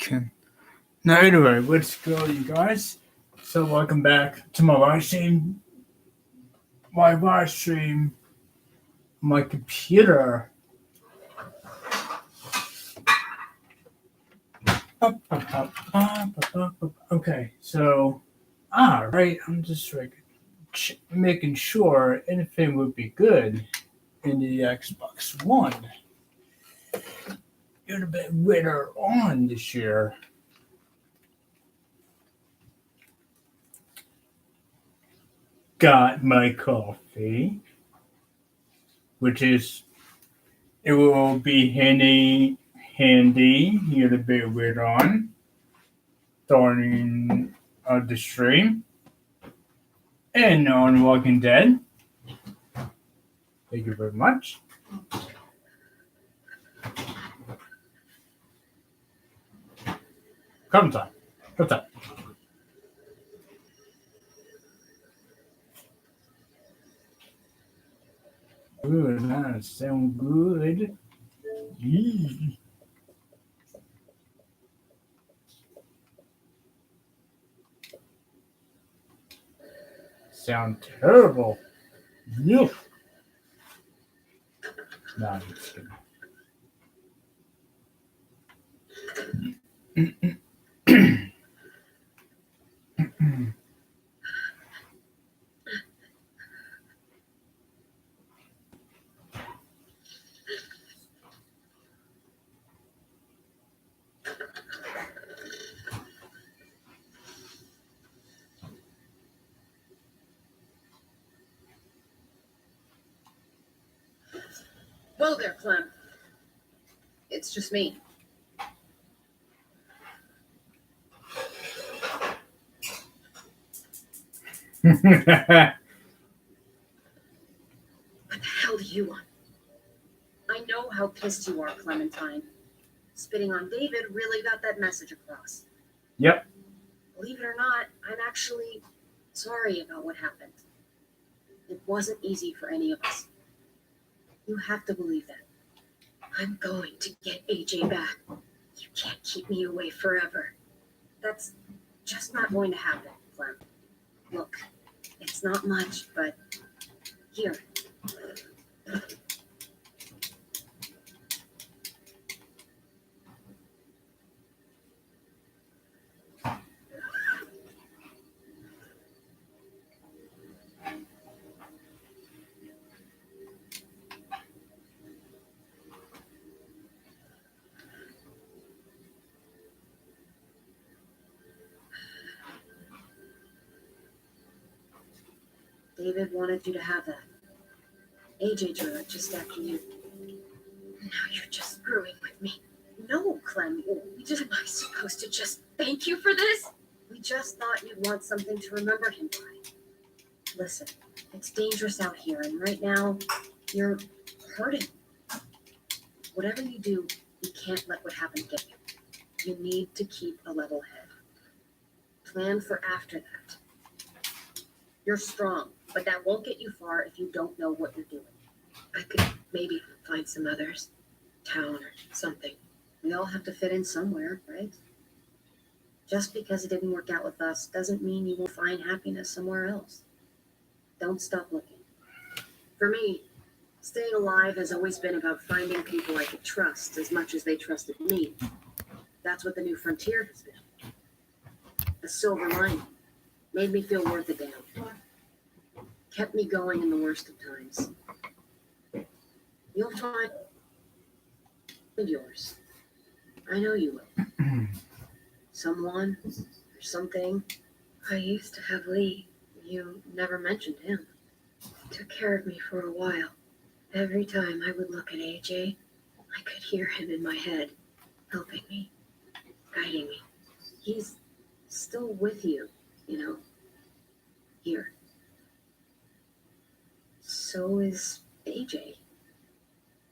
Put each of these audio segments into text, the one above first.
can. Now, anyway, let's go, you guys. So, welcome back to my live stream. My live stream, my computer. Okay, so, right. I'm just like making sure anything would be good in the Xbox One. You're a bit later on this year. Got my coffee, which is it will be handy here to be later on during the stream and on Walking Dead. Thank you very much. Come time. Come time. Ooh, that sounds good. Yee. Sound terrible. Yuck. No, I'm just kidding. Whoa there, Clem. It's just me. What the hell do you want? I know how pissed you are, Clementine. Spitting on David really got that message across. Yep. Believe it or not, I'm actually sorry about what happened. It wasn't easy for any of us. You have to believe that. I'm going to get AJ back. You can't keep me away forever. That's just not going to happen, Clem. Look, it's not much, but here. David wanted you to have that. AJ drew it just after you. Now you're just screwing with me. No, Clem. Am I supposed to just thank you for this? We just thought you'd want something to remember him by. Listen, it's dangerous out here, and right now, you're hurting. Whatever you do, you can't let what happened get you. You need to keep a level head. Plan for after that. You're strong, but that won't get you far if you don't know what you're doing. I could maybe find some others, town or something. We all have to fit in somewhere, right? Just because it didn't work out with us doesn't mean you won't find happiness somewhere else. Don't stop looking. For me, staying alive has always been about finding people I could trust as much as they trusted me. That's what the New Frontier has been. A silver lining. Made me feel worth a damn. Kept me going in the worst of times. You'll find yours. I know you will. Someone or something. I used to have Lee. You never mentioned him. He took care of me for a while. Every time I would look at AJ, I could hear him in my head, helping me, guiding me. He's still with you, here. So is AJ.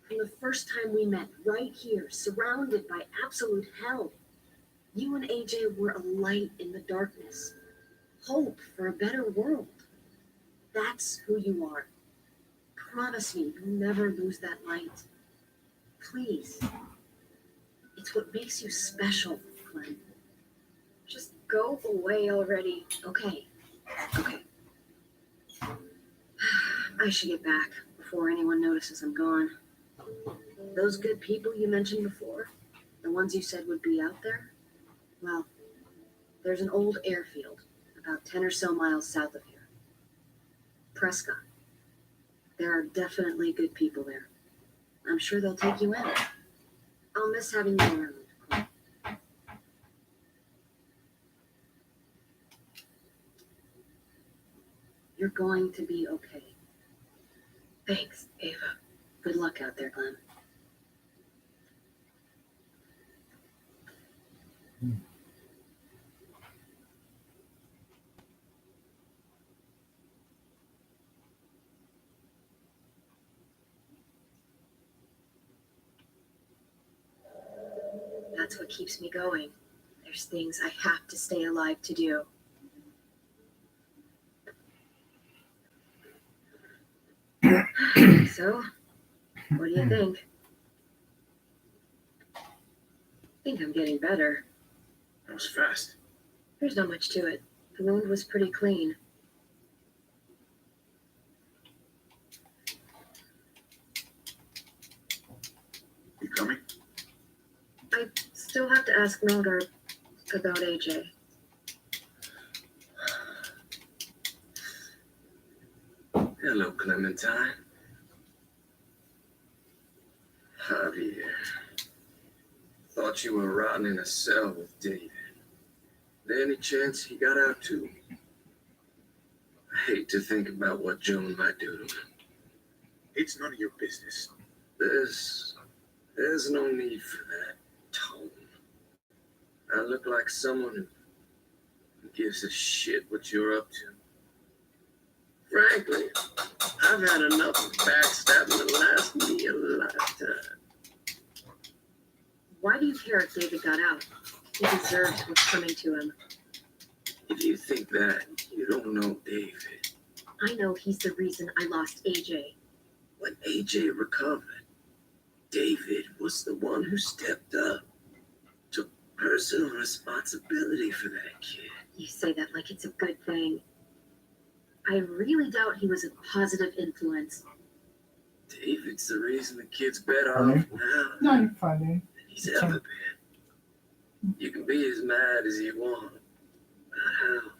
From the first time we met, right here, surrounded by absolute hell, you and AJ were a light in the darkness. Hope for a better world. That's who you are. Promise me you'll never lose that light. Please. It's what makes you special. Clem. Just go away already. Okay. I should get back before anyone notices I'm gone. Those good people you mentioned before, the ones you said would be out there, well, there's an old airfield about 10 or so miles south of here. Prescott. There are definitely good people there. I'm sure they'll take you in. I'll miss having you around, Clem. You're going to be okay. Thanks, Ava. Good luck out there, Clem. That's what keeps me going. There's things I have to stay alive to do. So, what do you think? I think I'm getting better. That was fast. There's not much to it. The wound was pretty clean. You coming? I still have to ask Melgar about AJ. Hello, Clementine. Javier. Thought you were rotting in a cell with David. There any chance he got out too? I hate to think about what Joan might do to him. It's none of your business. There's no need for that tone. I look like someone who gives a shit what you're up to. Frankly, I've had enough of backstabbing to last me a lifetime. Why do you care if David got out? He deserves what's coming to him. If you think that, you don't know David. I know he's the reason I lost AJ. When AJ recovered, David was the one who stepped up, took personal responsibility for that kid. You say that like it's a good thing. I really doubt he was a positive influence. David's the reason the kid's better Okay. off now No, you're fine, than he's ever been. You can be as mad as you want about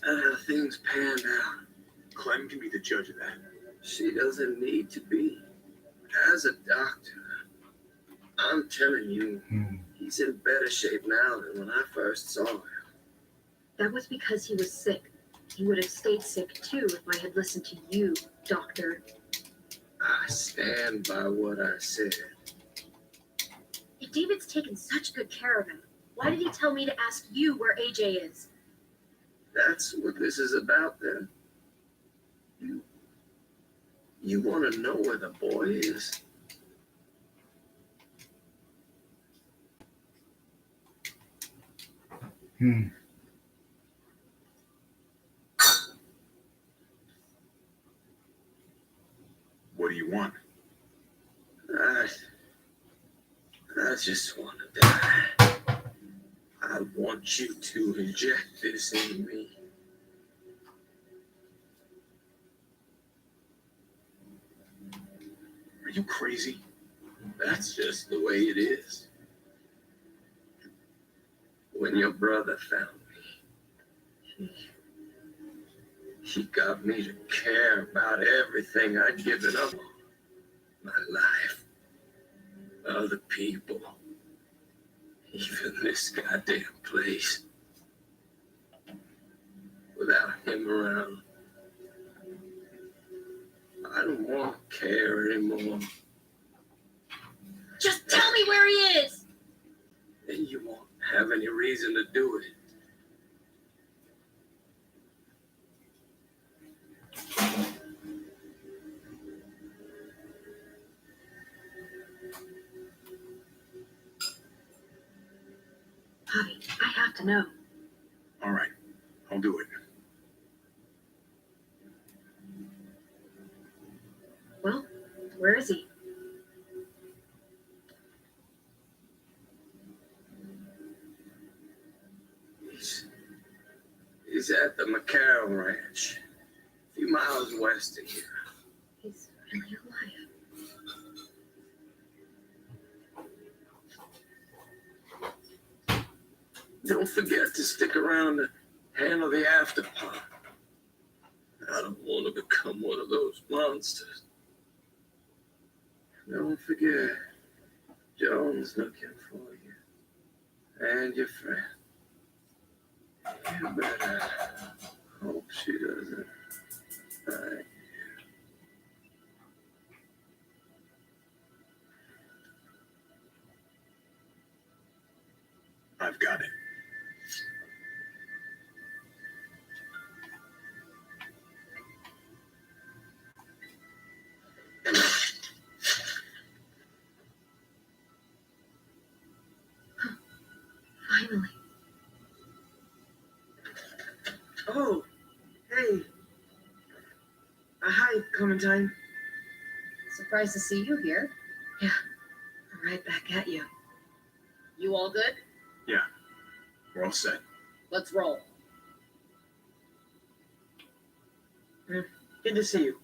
how things panned out. Clem can be the judge of that. She doesn't need to be. As a doctor, I'm telling you, he's in better shape now than when I first saw him. That was because he was sick. He would have stayed sick too if I had listened to you, doctor. I stand by what I said. If David's taken such good care of him, why did he tell me to ask you where AJ is? That's what this is about then. You want to know where the boy is? What do you want? I just want to die. I want you to inject this in me. Are you crazy? That's just the way it is. When your brother found me, he got me to care about everything I'd given up on. My life, other people, even this goddamn place. Without him around, I don't want to care anymore. Just tell me where he is! And you won't have any reason to do it. Javi, I have to know. All right, I'll do it. Well, where is he? He's at the McCarroll Ranch, a few miles west of here. He's really alive. Don't forget to stick around to handle the after party. I don't want to become one of those monsters. Don't forget, Joan's looking for you. And your friend. You better hope she doesn't find I've got it. Finally. Oh, hey. Hi, Clementine. Surprised to see you here. I'm right back at you. You all good? We're all set. Let's roll. Good to see you.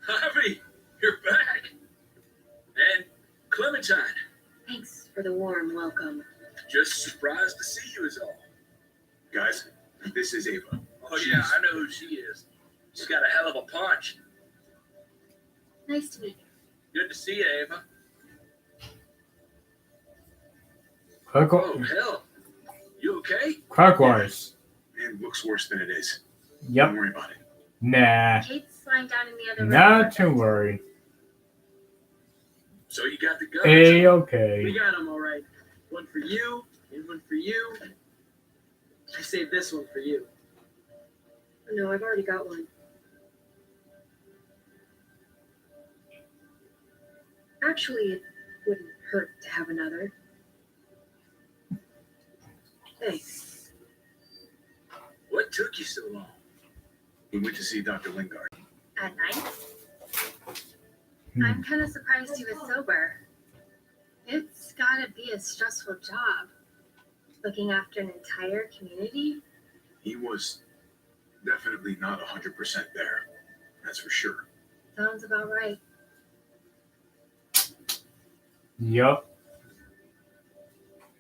Harvey, you're back. And Clementine, Thanks for the warm welcome. just surprised to see you is all. Guys, this is Ava. Oh yeah, I know who she is. She's got a hell of a punch. Nice to meet you. Good to see you, Ava. Oh Clock- hell, you okay? Clockwise. It looks worse than it is. Yep. Don't worry about it. Nah. Kate's lying down in the other room. Not to worry. So you got the gun? We Okay. got them all right. One for you, and one for you. I saved this one for you. No, I've already got one. Actually, it wouldn't hurt to have another. Thanks. What took you so long? We went to see Dr. Lingard. At night? Hmm. I'm kind of surprised he was sober. It's gotta be a stressful job. Looking after an entire community? He was definitely not 100% there. That's for sure. Sounds about right. Yup.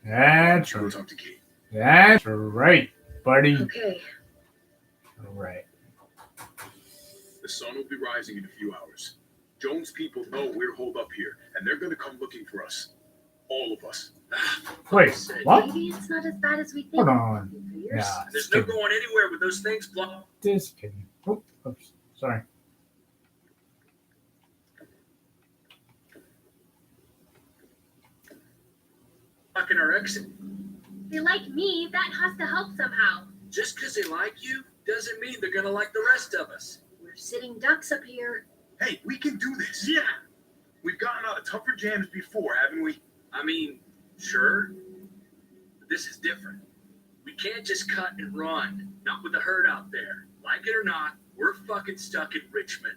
That's Go right. talk to Kate. That's right, buddy. Okay. All right. The sun will be rising in a few hours. Jones' people know we're holed up here, and they're going to come looking for us. All of us. Wait, what? Maybe it's not as bad as we think. Hold on. For yours. Nah, There's just no kidding. going anywhere with those things blocking Just kidding. Oh, oops. Sorry. our exit. They like me, that has to help somehow. Just because they like you doesn't mean they're gonna like the rest of us. We're sitting ducks up here. Hey, we can do this. Yeah, We've gotten out of tougher jams before, haven't we? I mean, sure, but this is different. We can't just cut and run. Not with the herd out there. Like it or not, we're fucking stuck in Richmond.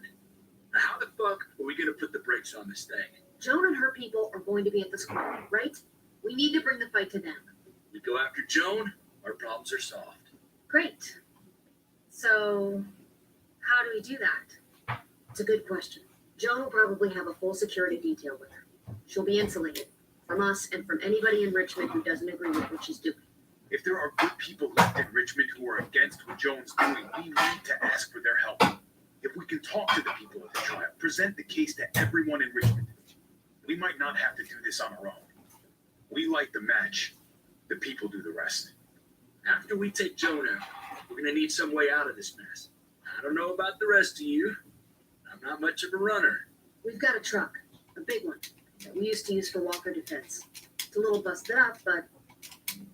Now, how the fuck are we gonna put the brakes on this thing? Joan and her people are going to be at the school, right? We need to bring the fight to them. We go after Joan, our problems are solved. Great. So, how do we do that? It's a good question. Joan will probably have a full security detail with her. She'll be insulated from us and from anybody in Richmond who doesn't agree with what she's doing. If there are good people left in Richmond who are against what Joan's doing, we need to ask for their help. If we can talk to the people at the trial, present the case to everyone in Richmond, we might not have to do this on our own. We light the match. The people do the rest. After we take Joan out, we're gonna need some way out of this mess. I don't know about the rest of you. I'm not much of a runner. We've got a truck, a big one. that we used to use for walker defense. It's a little busted up, but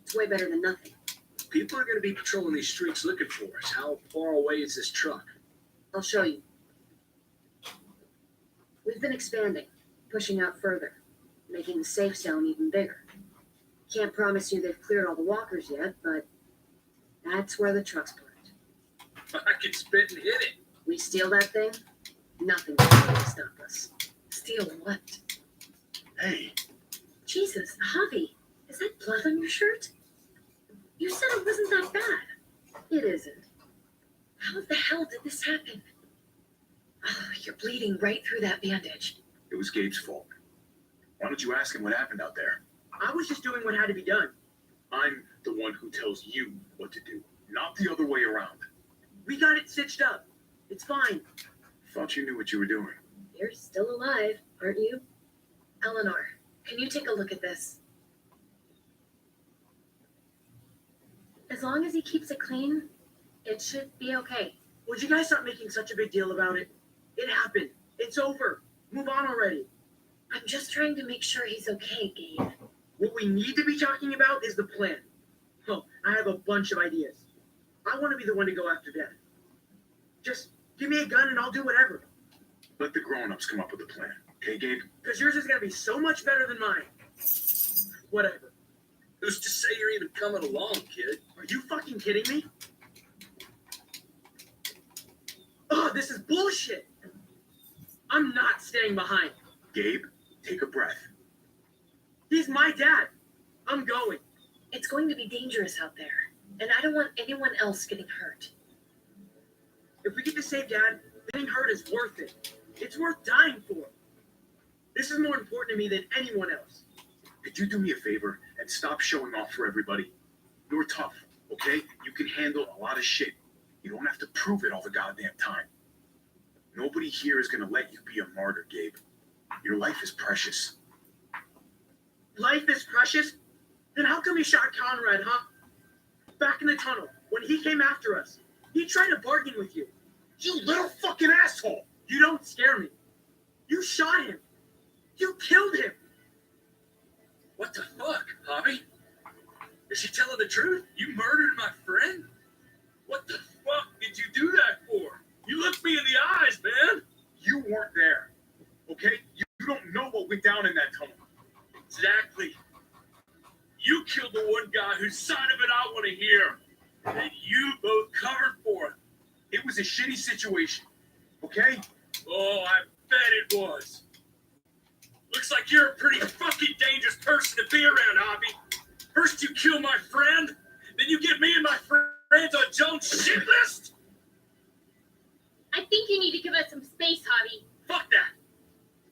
it's way better than nothing. People are going to be patrolling these streets looking for us. How far away is this truck? I'll show you. We've been expanding, pushing out further, making the safe zone even bigger. Can't promise you they've cleared all the walkers yet, but that's where the truck's parked. I could spit and hit it. We steal that thing, nothing can really stop us. Steal what? Hey, Jesus, Javi, is that blood on your shirt? You said it wasn't that bad. It isn't. How the hell did this happen? Oh, you're bleeding right through that bandage. it was Gabe's fault. Why don't you ask him what happened out there? I was just doing what had to be done. I'm the one who tells you what to do, not the other way around. We got it stitched up. It's fine. Thought you knew what you were doing. You're still alive, aren't you? Eleanor, can you take a look at this? As long as he keeps it clean, it should be okay. Would you guys stop making such a big deal about it? It happened. It's over. Move on already. I'm just trying to make sure he's okay, Gabe. What we need to be talking about is the plan. Oh, I have a bunch of ideas. I want to be the one to go after Dad. Just give me a gun and I'll do whatever. Let the grown-ups come up with a plan. Okay, Gabe? Because yours is going to be so much better than mine. Whatever. Who's to say you're even coming along, kid? Are you fucking kidding me? Oh, this is bullshit. I'm not staying behind. Gabe, take a breath. He's my dad. I'm going. It's going to be dangerous out there, and I don't want anyone else getting hurt. If we get to save Dad, getting hurt is worth it. It's worth dying for. This is more important to me than anyone else. Could you do me a favor and stop showing off for everybody? You're tough, okay? You can handle a lot of shit. You don't have to prove it all the goddamn time. Nobody here is gonna let you be a martyr, Gabe. Your life is precious. Life is precious? Then how come you shot Conrad, huh? Back in the tunnel, when he came after us, he tried to bargain with you. You little fucking asshole! You don't scare me. You shot him. You killed him. What the fuck, Javi? Is she telling the truth? You murdered my friend? What the fuck did you do that for? You looked me in the eyes, man. You weren't there, okay? You don't know what went down in that tunnel. Exactly. You killed the one guy whose side of it I want to hear. And you both covered for it. It was a shitty situation, okay? Oh, I bet it was. Looks like you're a pretty fucking dangerous person to be around, Javi. First you kill my friend, then you get me and my friends on Jones' shit list? I think you need to give us some space, Javi. Fuck that.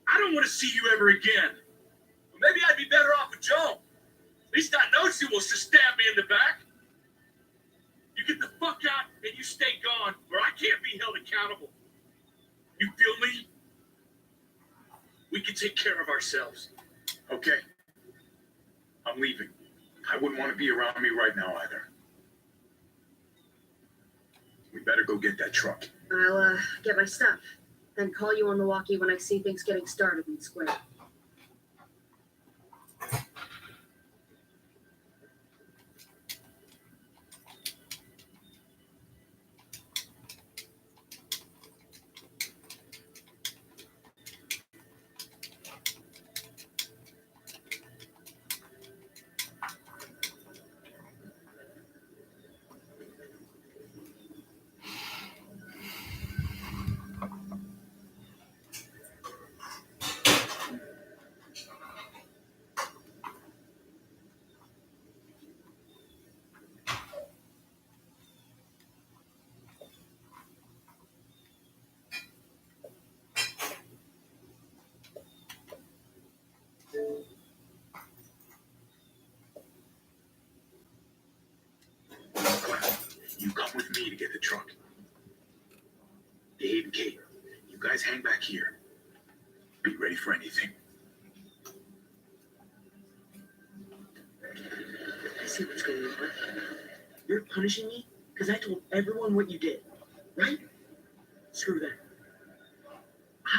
I don't want to see you ever again. Well, maybe I'd be better off with Joan. At least I know she wants to stab me in the back. You get the fuck out and you stay gone, or I can't be held accountable. You feel me? We can take care of ourselves. Okay. I'm leaving. I wouldn't want to be around me right now either. We better go get that truck. I'll get my stuff, then call you on the walkie when I see things getting started in Square. You come with me to get the truck. Dave and Kate, you guys hang back here. Be ready for anything. I see what's going on. You're punishing me because I told everyone what you did, right? Screw that.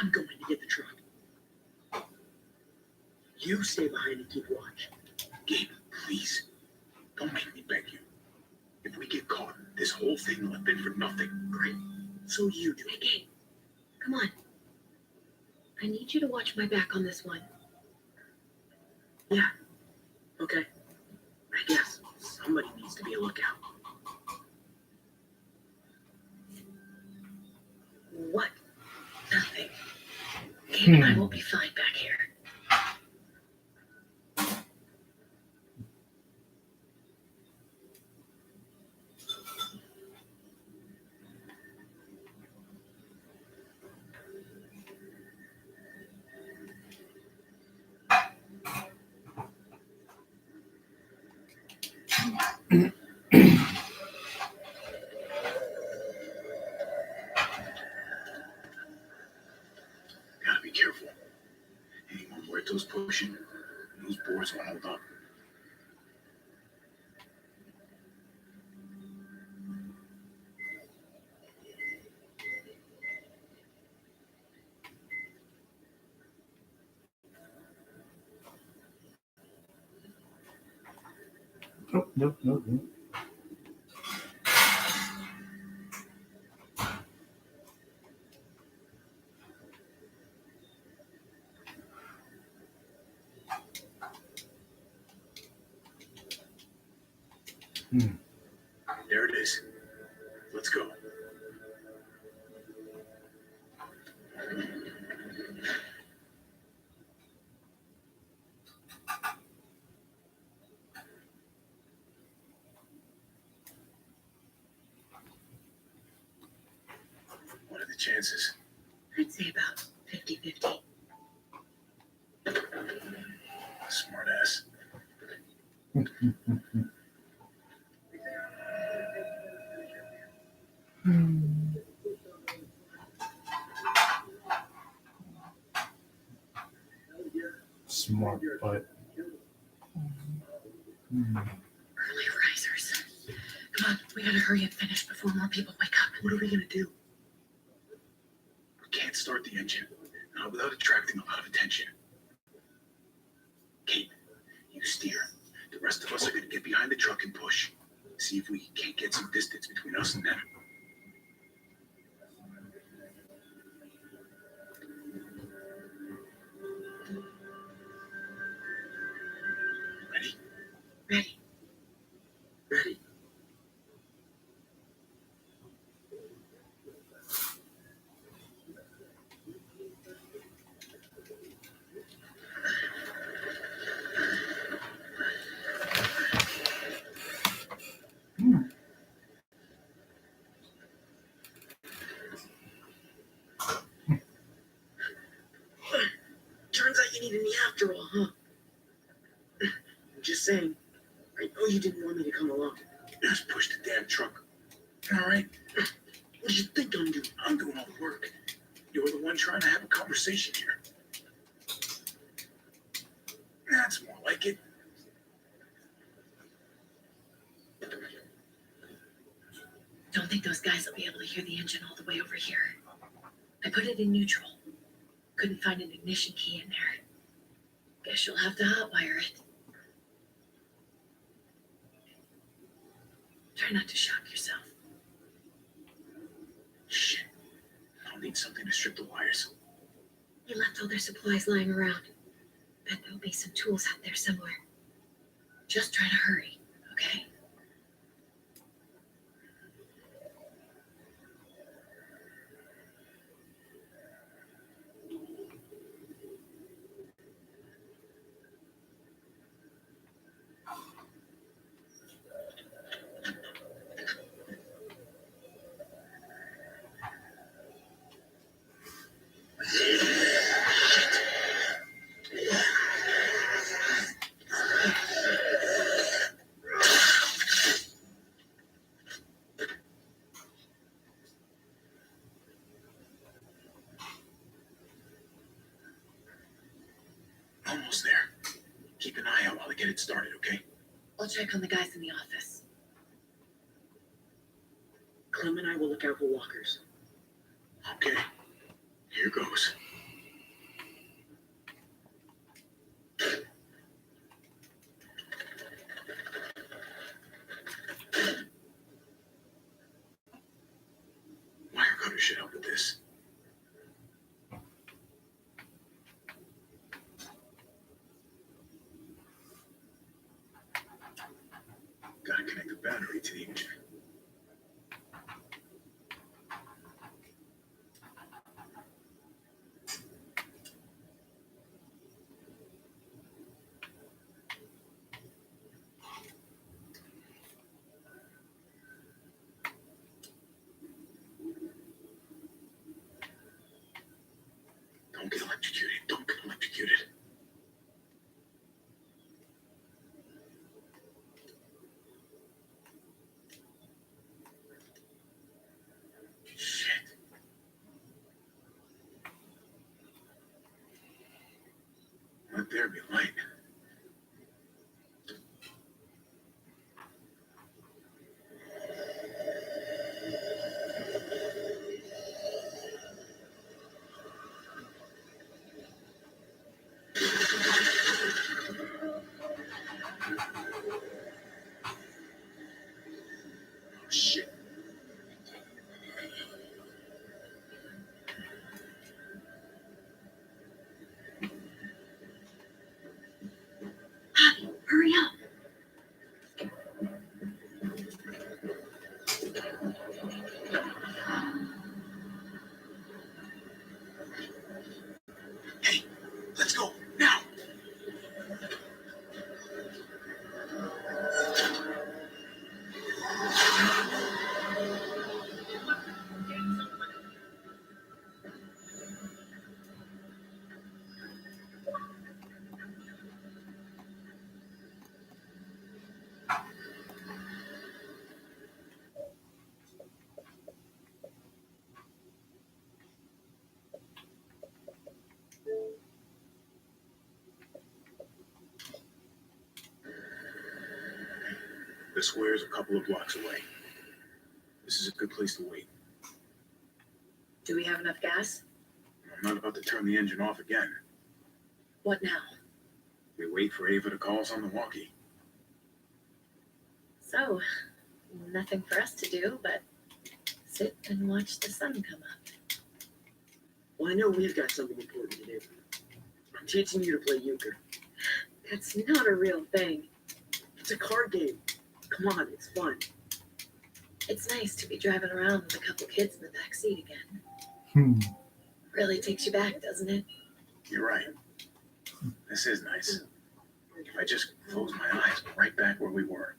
I'm going to get the truck. You stay behind and keep watch. Gabe, please. Don't make me beg you. If we get caught, this whole thing will have been for nothing. Great. So you do Hey, it. Gabe, come on. I need you to watch my back on this one. Okay. I guess somebody needs to be a lookout. What? Nothing. Gabe and I will be fine back here. Gotta be careful. Any more muertos pushing, and those boards won't hold up. Oh, nope. There it is. Let's go. What are the chances? I'd say about 50-50. Smart ass. Smart, but Early risers. Come on, we gotta hurry and finish before more people wake up. What are we gonna do? We can't start the engine, not without attracting a lot of attention. Kate, you steer. The rest of us are gonna get behind the truck and push. See if we can't get some distance between us and them. Ready? Ready? Ready. Turns out you needed me after all, huh? I'm just saying. I know you didn't want me to come along. Just push the damn truck. All right? What do you think I'm doing? I'm doing all the work. You're the one trying to have a conversation here. That's more like it. Don't think those guys will be able to hear the engine all the way over here. I put it in neutral. Couldn't find an ignition key in there. Guess you'll have to hotwire it. Try not to shock yourself. Shit. I'll need something to strip the wires. You left all their supplies lying around. Bet there'll be some tools out there somewhere. Just try to hurry, okay? Almost there. Keep an eye out while I get it started, okay? I'll check on the guys in the office. Clem and I will look out for walkers. Okay. Here goes. brother should help with this. Gotta connect the battery to the engine. Don't get electrocuted. Don't get electrocuted. Shit. Let there be light. Oh, shit. Javi, hurry up. Hey, let's go now. The square's a couple of blocks away. This is a good place to wait. Do we have enough gas? I'm not about to turn the engine off again. What now? We wait for Ava to call us on the walkie. So, nothing for us to do but sit and watch the sun come up. Well, I know we've got something important to do. I'm teaching you to play euchre. That's not a real thing. It's a card game. Come on, it's fun. It's nice to be driving around with a couple kids in the back seat again. Hmm. Really takes you back, doesn't it? You're right. This is nice. If I just close my eyes, we're right back where we were.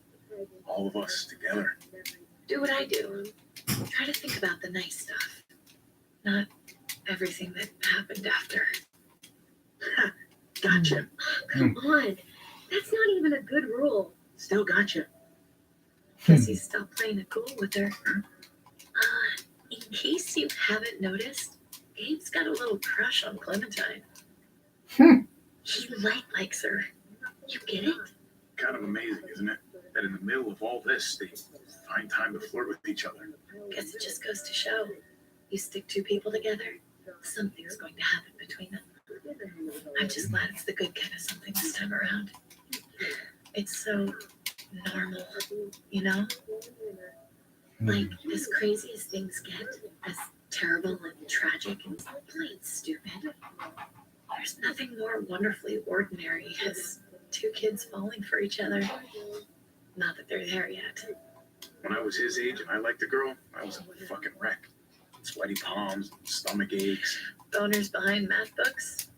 All of us together. Do what I do. Try to think about the nice stuff, not everything that happened after. Gotcha. Come on. That's not even a good rule. Still gotcha. Guess he stopped playing it cool with her. In case you haven't noticed, Gabe's got a little crush on Clementine. He likes her. You get it? Kind of amazing, isn't it? That in the middle of all this, they find time to flirt with each other. Guess it just goes to show. You stick two people together, something's going to happen between them. I'm just glad it's the good kind of something this time around. It's so normal, you know? Like, as crazy as things get, as terrible and tragic and plain stupid, there's nothing more wonderfully ordinary as two kids falling for each other. Not that they're there yet. When I was his age and I liked a girl, I was a fucking wreck. Sweaty palms, stomach aches. Boners behind math books?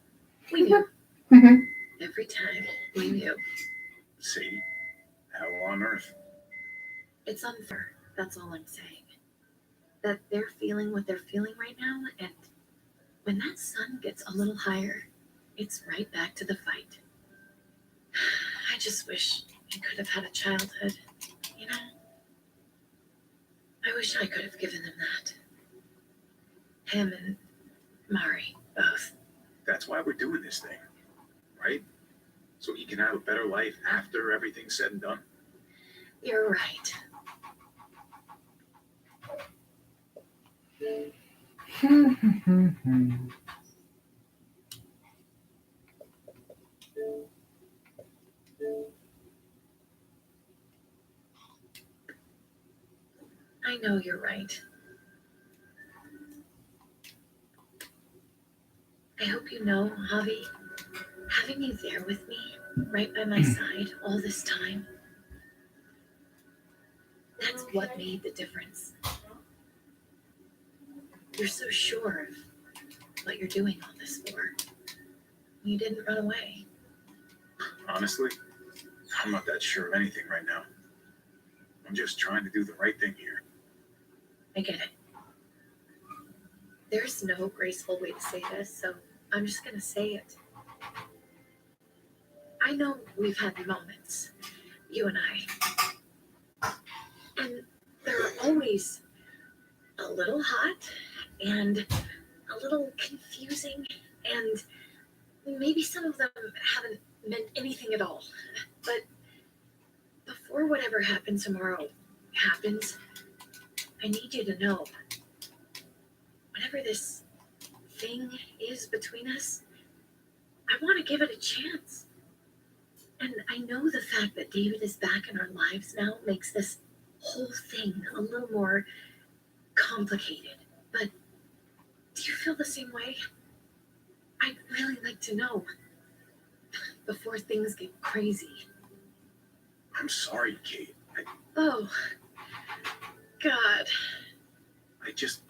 We knew. Mhm. Every time, we knew. See? Hell on earth. It's unfair. That's all I'm saying. That they're feeling what they're feeling right now, and when that sun gets a little higher, it's right back to the fight. I just wish I could have had a childhood, you know? I wish I could have given them that. Him and Mari, both. That's why we're doing this thing, right? So he can have a better life after everything's said and done. You're right. I know you're right. I hope you know, Javi, having you there with me, right by my side all this time, that's what made the difference. You're so sure of what you're doing all this for. You didn't run away. Honestly, I'm not that sure of anything right now. I'm just trying to do the right thing here. I get it. There's no graceful way to say this, so I'm just gonna say it. I know we've had moments, you and I, and they're always a little hot and a little confusing, and maybe some of them haven't meant anything at all. But before whatever happens tomorrow happens, I need you to know, whatever this thing is between us, I want to give it a chance. And I know the fact that David is back in our lives now makes this whole thing a little more complicated. But do you feel the same way? I'd really like to know before things get crazy. I'm sorry, Kate. Oh, God. I just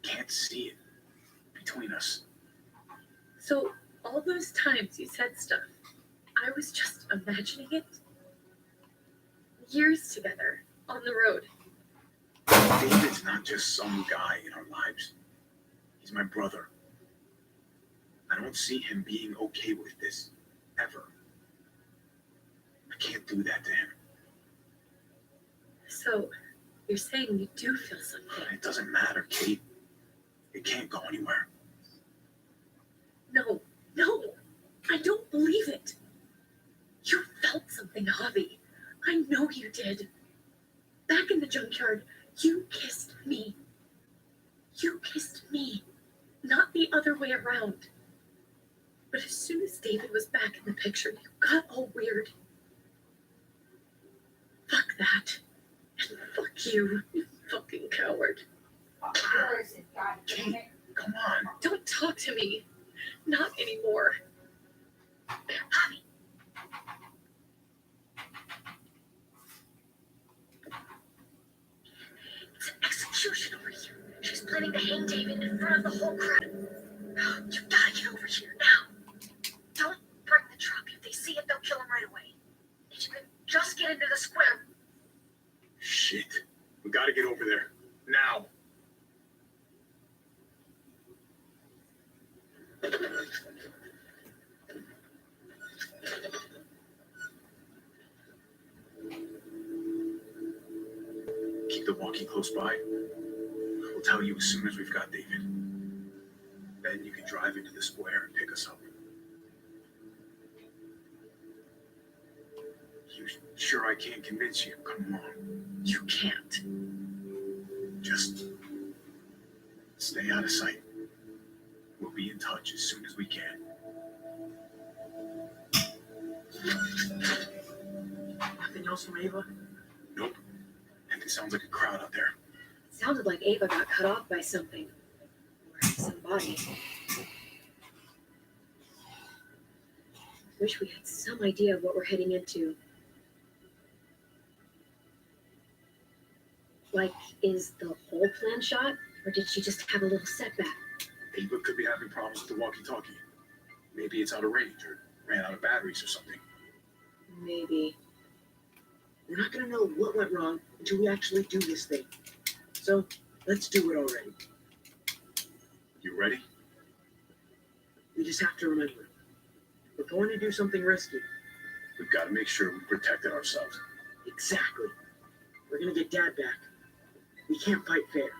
can't see it between us. So, all those times you said stuff, I was just imagining it. Years together, on the road. David's not just some guy in our lives. He's my brother. I don't see him being okay with this, ever. I can't do that to him. So, you're saying you do feel something? It doesn't matter, Kate. It can't go anywhere. No, I don't believe it. You felt something, Javi. I know you did. Back in the junkyard, you kissed me. You kissed me, not the other way around. But as soon as David was back in the picture, you got all weird. Fuck that. And fuck you, you fucking coward. Kate, come on. Don't talk to me. Not anymore. Javi. It's an execution over here. She's planning to hang David in front of the whole crowd. You gotta get over here now. Don't bring the truck. If they see it, they'll kill him right away. If you can just get into the square. Shit. We gotta get over there. Now. Keep the walkie close by. We'll tell you as soon as we've got David. Then you can drive into the square and pick us up. You sure I can't convince you? Come on. You can't. Just stay out of sight. We'll be in touch as soon as we can. Nothing else from Ava? Nope. And it sounds like a crowd out there. It sounded like Ava got cut off by something. Or somebody. Wish we had some idea of what we're heading into. Like, is the whole plan shot? Or did she just have a little setback? Ava could be having problems with the walkie-talkie. Maybe it's out of range or ran out of batteries or something. Maybe. We're not gonna know what went wrong until we actually do this thing. So, let's do it already. You ready? We just have to remember. We're going to do something risky. We've got to make sure we protected ourselves. Exactly. We're gonna get Dad back. We can't fight fair.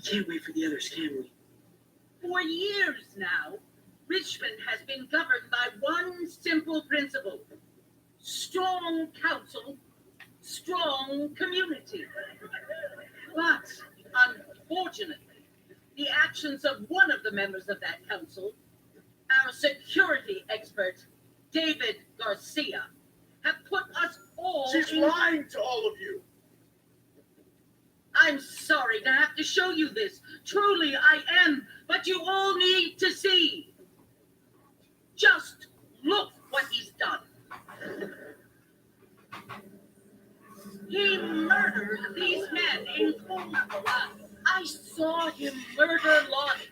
can't wait for the others, can we? For years now, Richmond has been governed by one simple principle: strong council, strong community. But unfortunately, the actions of one of the members of that council, our security expert, David Garcia, have put us all She's in... lying to all of you. I'm sorry to have to show you this. Truly, I am. But you all need to see. Just look what he's done. He murdered these men in cold blood. I saw him murder Lonnie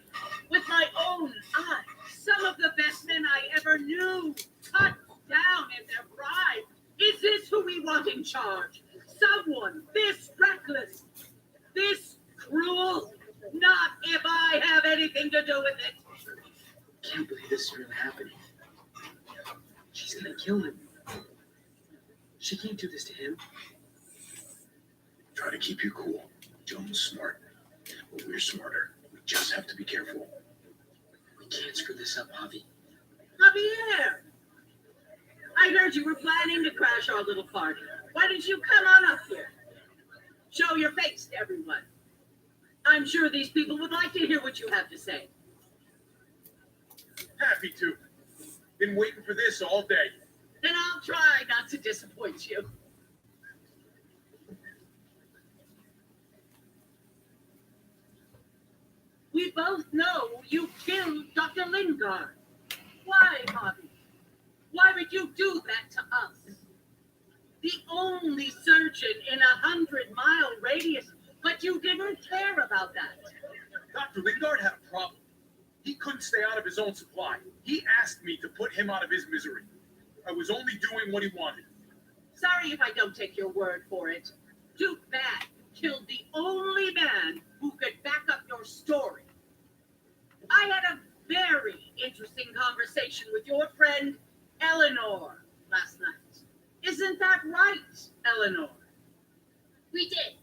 with my own eyes. Some of the best men I ever knew cut down in their pride. Is this who we want in charge? Someone this reckless, this cruel? Not if I have anything to do with it. Can't believe this is really happening. She's gonna kill him. She can't do this to him. Try to keep you cool. Joan's smart, but we're smarter. We just have to be careful. We can't screw this up, Javi. Javier! I heard you were planning to crash our little party. Why didn't you come on up here? Show your face to everyone. I'm sure these people would like to hear what you have to say. Happy to. Been waiting for this all day. Then I'll try not to disappoint you. We both know you killed Dr. Lingard. Why, Bobby? Why would you do that to us? The only surgeon in 100-mile radius, but you didn't care about that. Dr. Lingard had a problem. He couldn't stay out of his own supply. He asked me to put him out of his misery. I was only doing what he wanted. Sorry if I don't take your word for it. Duke Bad killed the only man who could back up your story. I had a very interesting conversation with your friend Eleanor last night. Isn't that right, Eleanor? We did.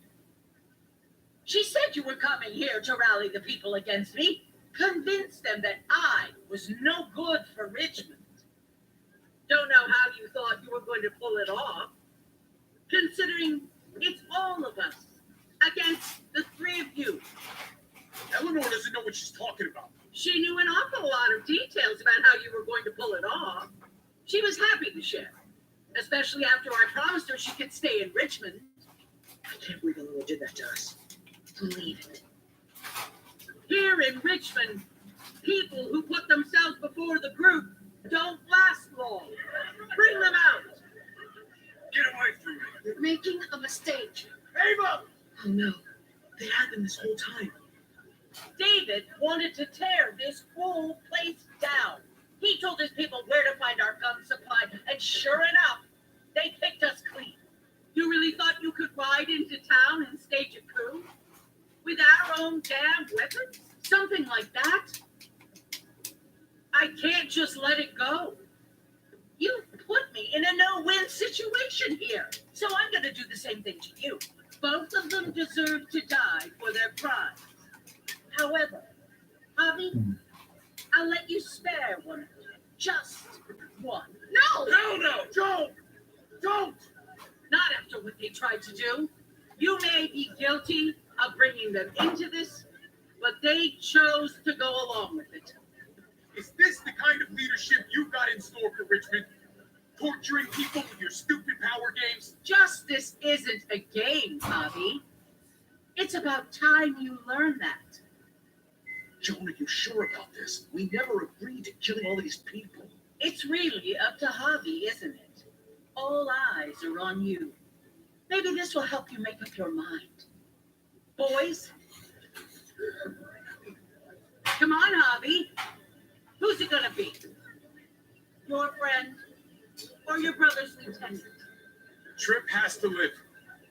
She said you were coming here to rally the people against me, convince them that I was no good for Richmond. Don't know how you thought you were going to pull it off, considering it's all of us against the three of you. Eleanor doesn't know what she's talking about. She knew an awful lot of details about how you were going to pull it off. She was happy to share, especially after I promised her she could stay in Richmond. I can't believe Eleanor did that to us. Believe it. Here in Richmond, people who put themselves before the group don't last long. Bring them out. Get away from me. You're making a mistake. Ava! Oh no. They had them this whole time. David wanted to tear this whole place down. He told his people where to find our gun supply, and sure enough, they picked us clean. You really thought you could ride into town and stage a coup? With our own damn weapons? Something like that? I can't just let it go. You put me in a no-win situation here, so I'm going to do the same thing to you. Both of them deserve to die for their crimes. However, Javi, I'll let you spare one of them. Just one. No! No! Don't! Don't! Not after what they tried to do. You may be guilty of bringing them into this, but they chose to go along with it. Is this the kind of leadership you got in store for Richmond? Torturing people with your stupid power games? Justice isn't a game, Javi. It's about time you learn that. Joan, are you sure about this? We never agreed to killing all these people. It's really up to Javi, isn't it? All eyes are on you. Maybe this will help you make up your mind. Boys, come on, Javi. Who's it gonna be? Your friend or your brother's lieutenant? Trip has to live.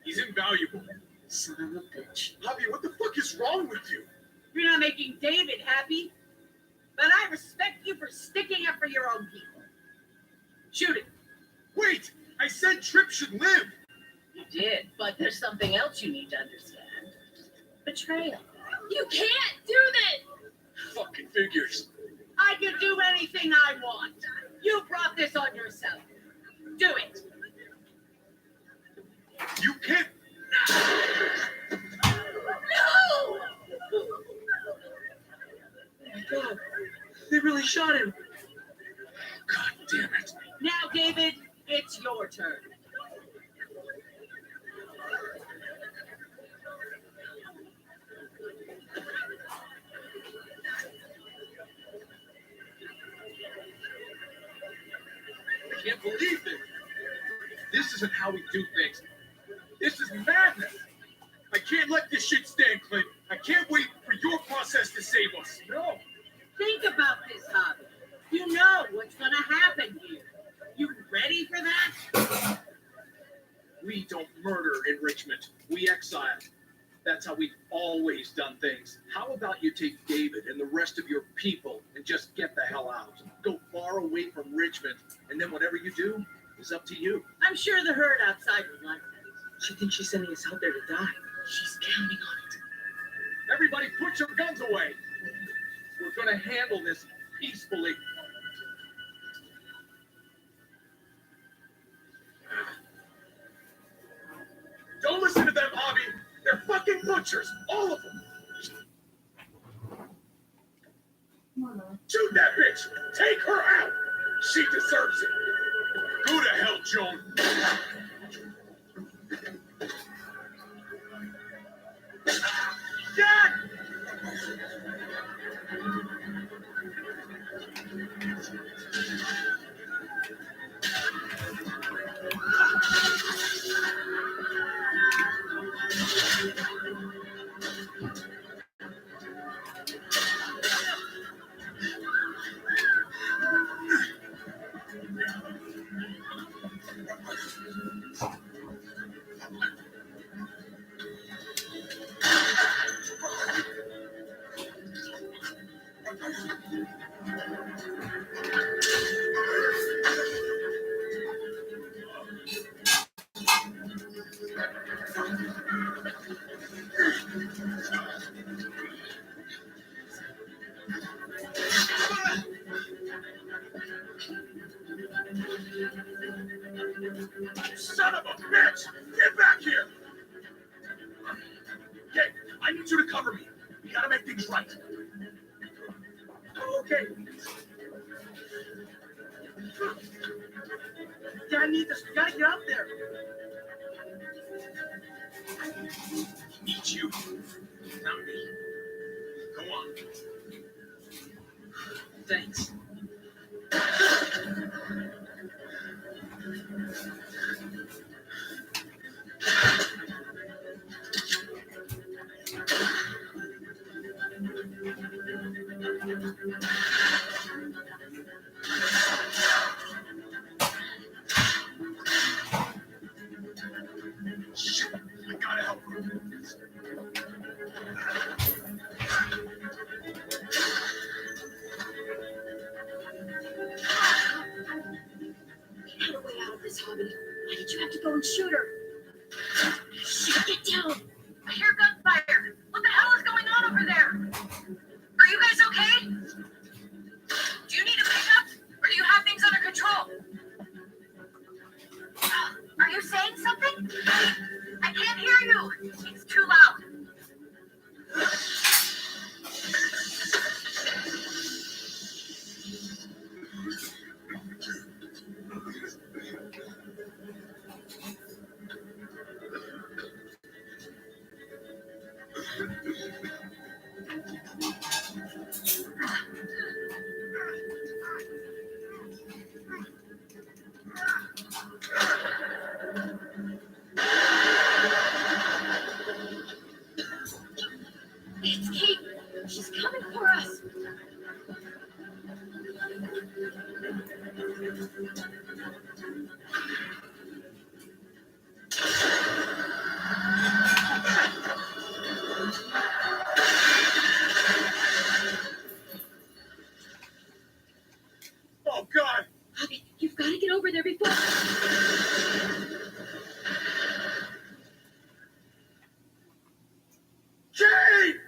He's invaluable. Son of a bitch. Javi, what the fuck is wrong with you? You're not making David happy, but I respect you for sticking up for your own people. Shoot it. Wait! I said Trip should live! You did, but there's something else you need to understand. Betrayal. You can't do this! Fucking figures. I can do anything I want. You brought this on yourself. Do it. You can't. No! My God, they really shot him. God damn it. Now, David, it's your turn. I can't believe this. This isn't how we do things. This is madness. I can't let this shit stand, Clint. I can't wait for your process to save us. No. Think about this, Hobby. You know what's going to happen here. You ready for that? We don't murder enrichment. We exile. That's how we've always done things. How about you take David and the rest of your people and just get the hell out? Go far away from Richmond, and then whatever you do is up to you. I'm sure the herd outside would like that. She thinks she's sending us out there to die. She's counting on it. Everybody put your guns away. We're going to handle this peacefully. Don't listen to them, Hobby. They're fucking butchers, all of them. Shoot that bitch. Take her out. She deserves it. Go to hell, Joan. Dad! Son of a bitch! Get back here! Okay, I need you to cover me. We gotta make things right. Okay. Dad needs us. We gotta get out there. Need you, not me. Go on. Thanks. Shit, I gotta help her. Get a way out of this, Hobby. Why did you have to go and shoot her? Shit, get down! I hear gunfire. What the hell is going on over there? Are you guys okay? Do you need a pickup? Or do you have things under control? Are you saying something? I can't hear you. It's too loud. It's Kate. She's coming for us. Oh, God! Hobby, you've got to get over there before. Jane!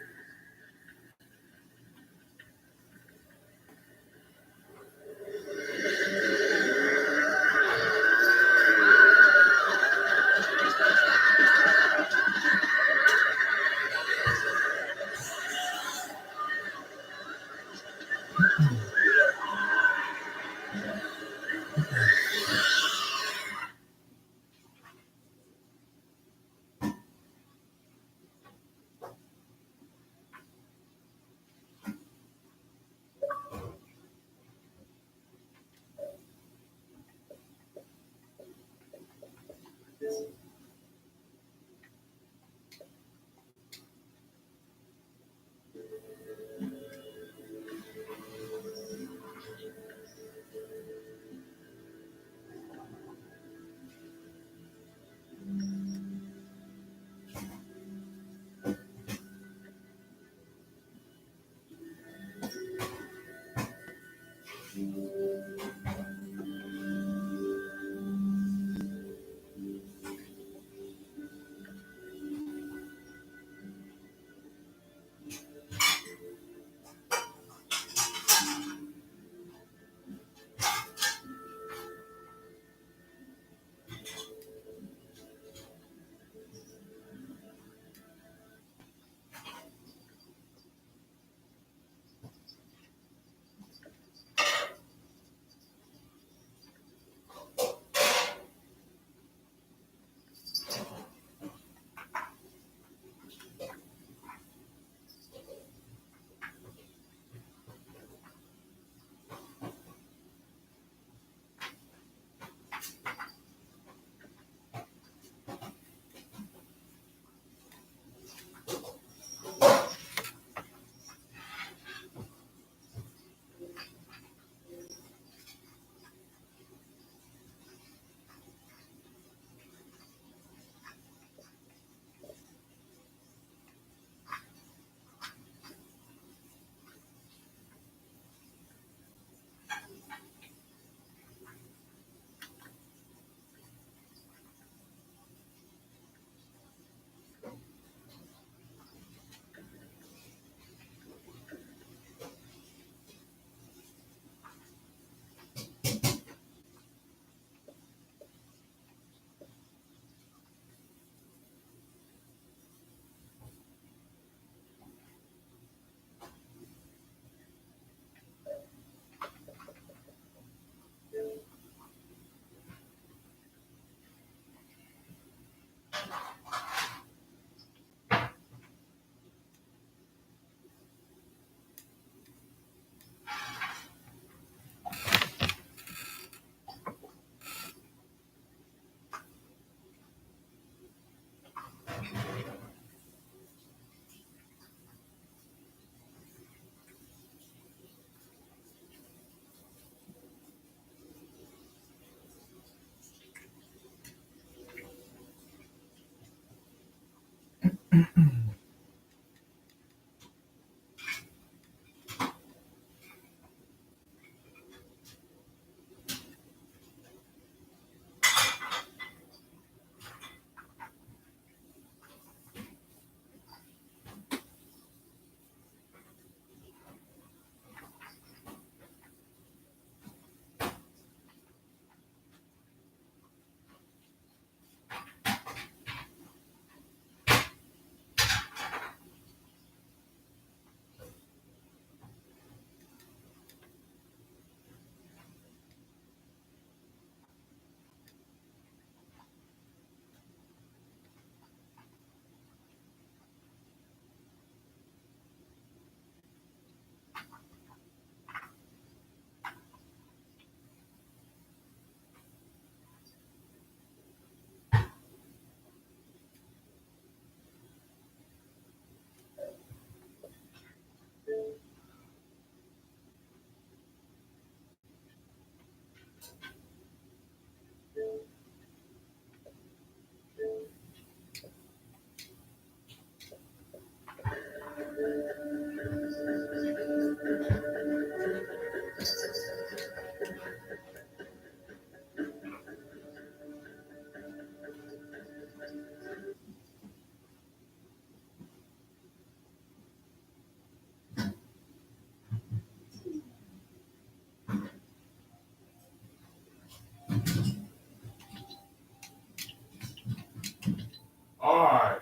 All right.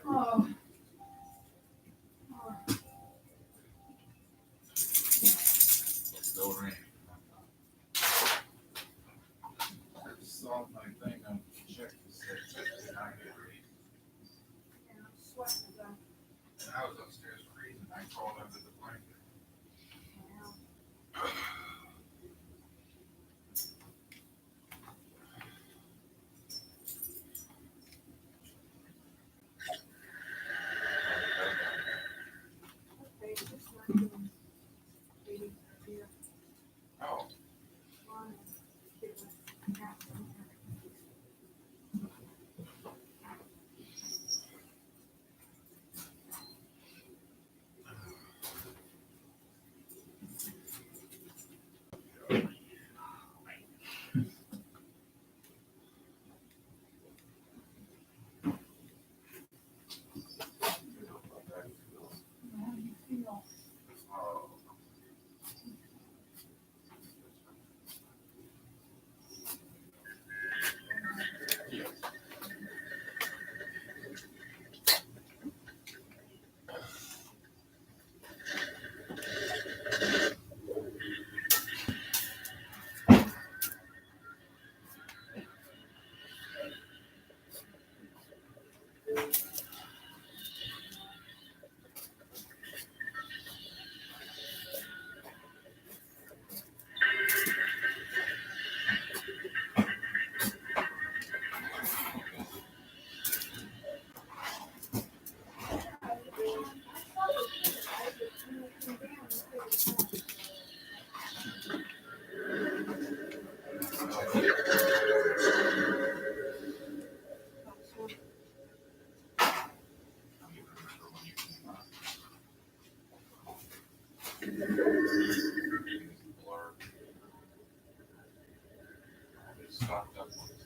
still raining. I saw my thing on check to say it's 9 degrees. And I was upstairs freezing. I crawled under the blanket. Oh. Stocked up on tea.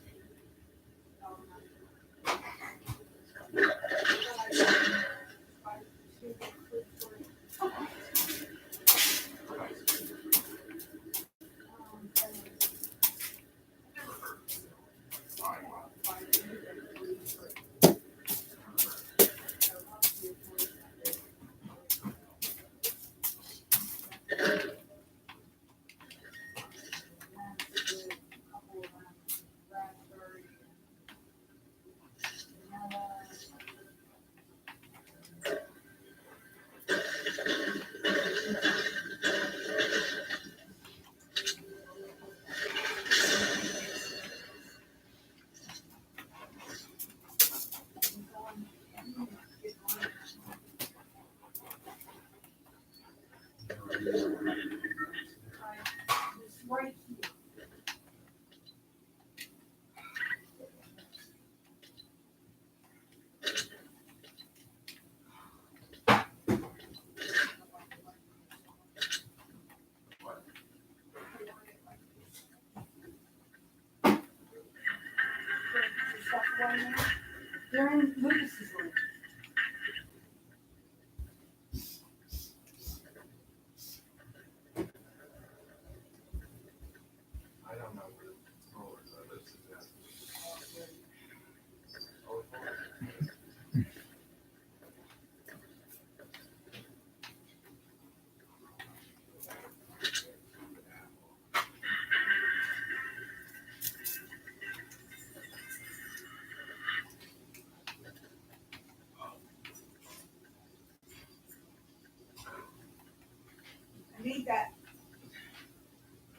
They're in Lucas's room. I don't know where the controllers are. This is that. I need that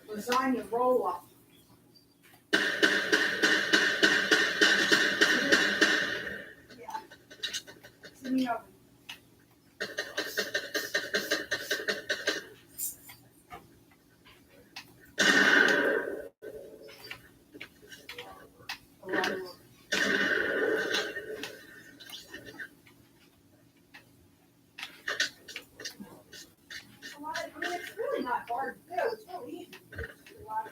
lasagna roll up. Yeah. It's in the oven. A lot of work. I mean, it's really not hard to do. It's really easy. It's a lot of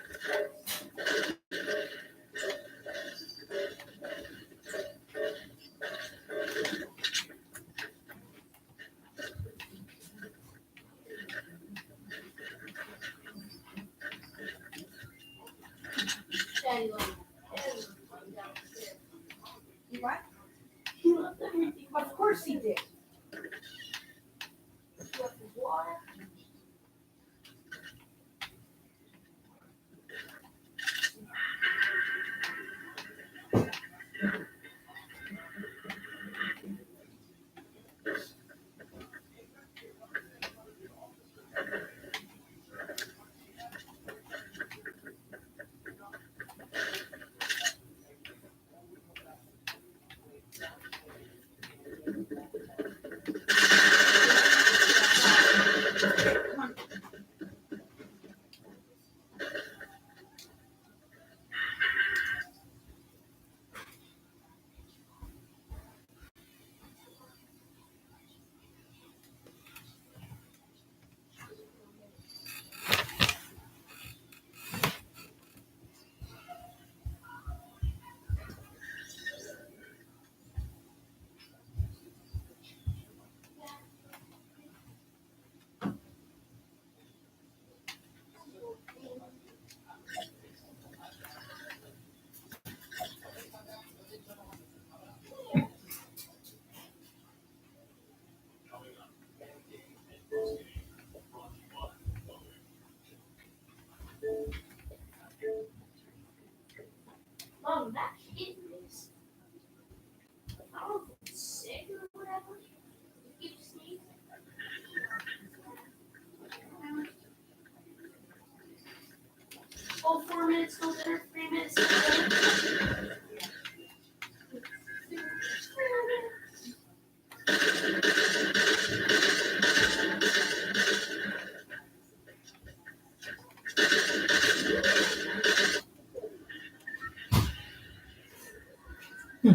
minutes till dinner, 3 minutes till dinner.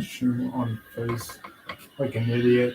Shoe on face like an idiot.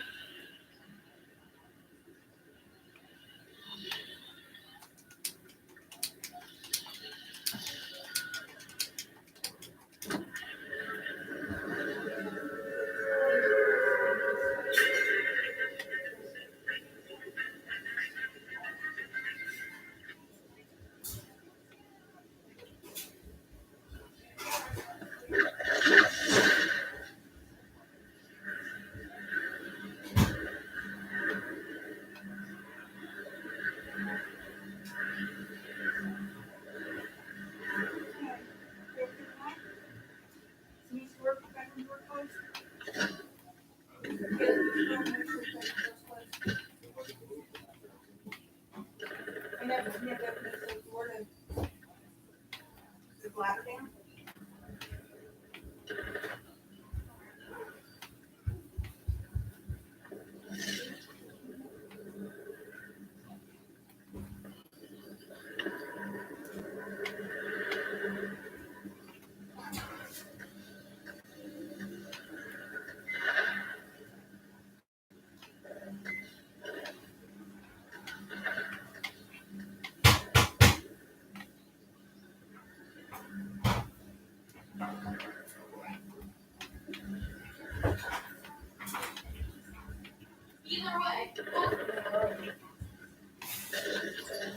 Either way.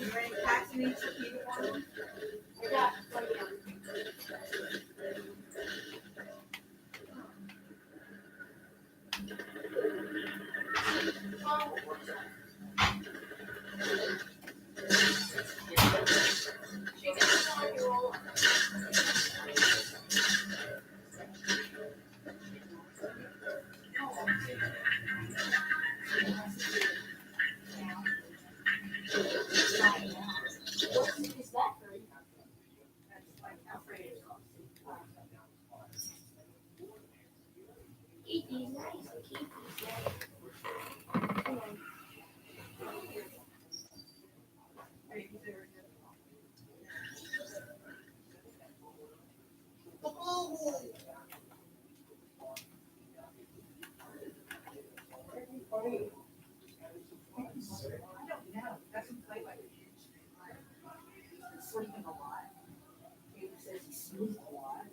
You ready to vaccinate some people for them? I got like What is that for? Eat these nice and keep these nice. Sleeping a lot. He says he sleeps a lot.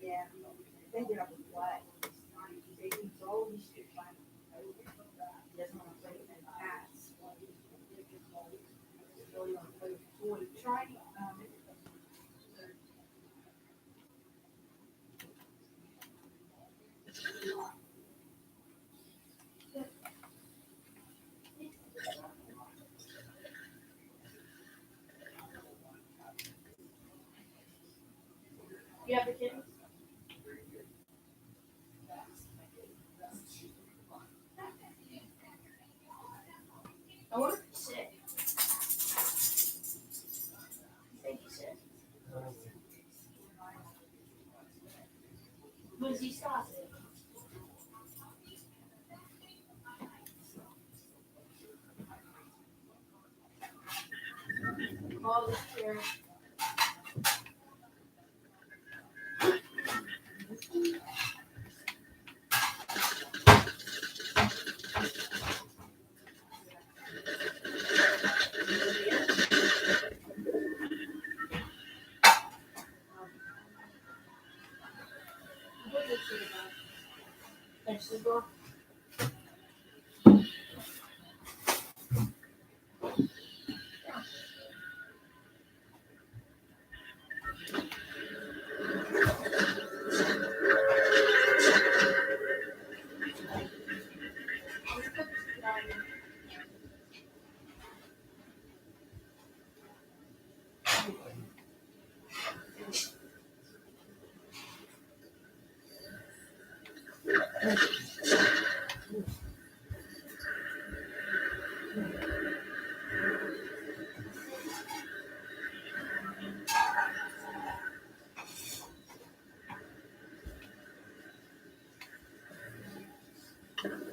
Yeah, they get up and play. He's always fine. He doesn't want to play with any cats. He really want to play with toys. Try, You have the kittens? I wonder if he's sick. You think he's sick? Was he stop it? All this chair. What is it about? Vegetable. Daddy.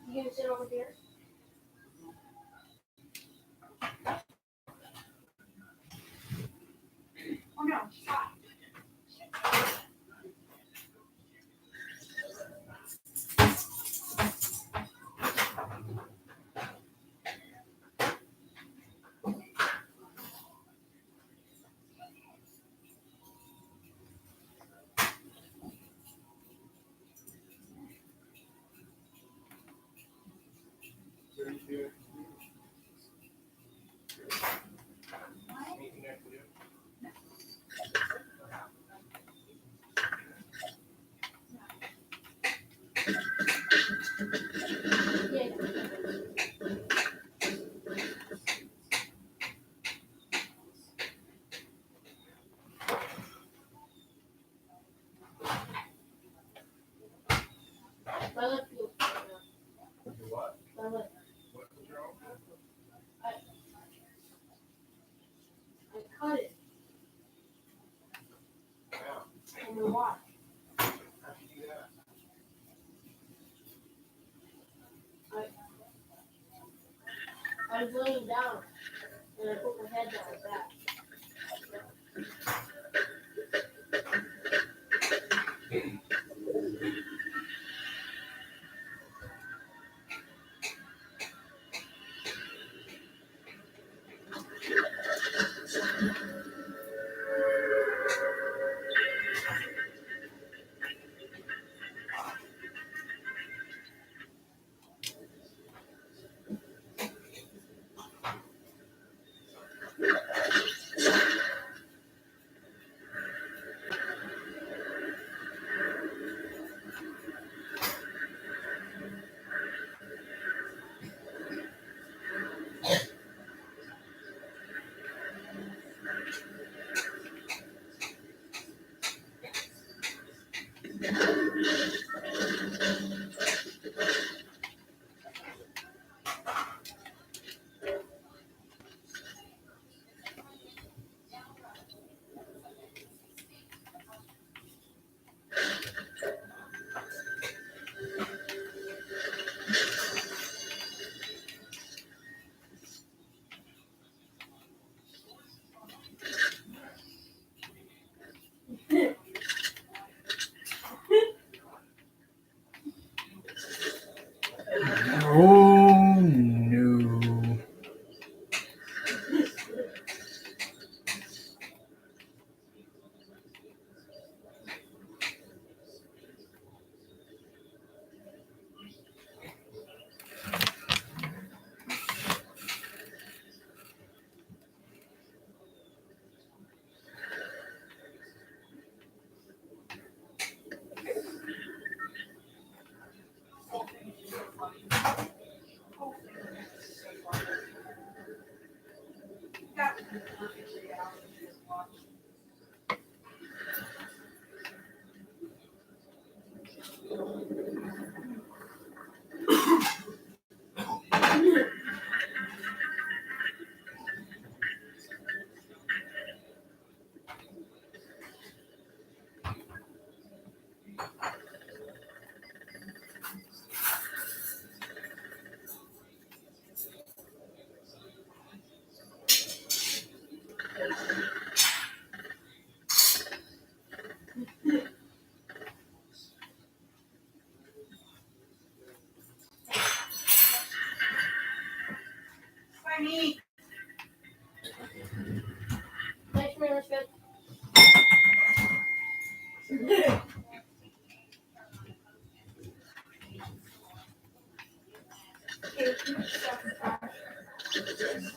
You gonna sit over here? Oh no, stop. Yeah. My lip feels better now. What? My lip. What's wrong? I cut it. Yeah. And the watch. How'd you do that? I was laying down and I put my head down like that. Oh no. That would be perfectly out of this watch. I mean, Thanks, man. That's good.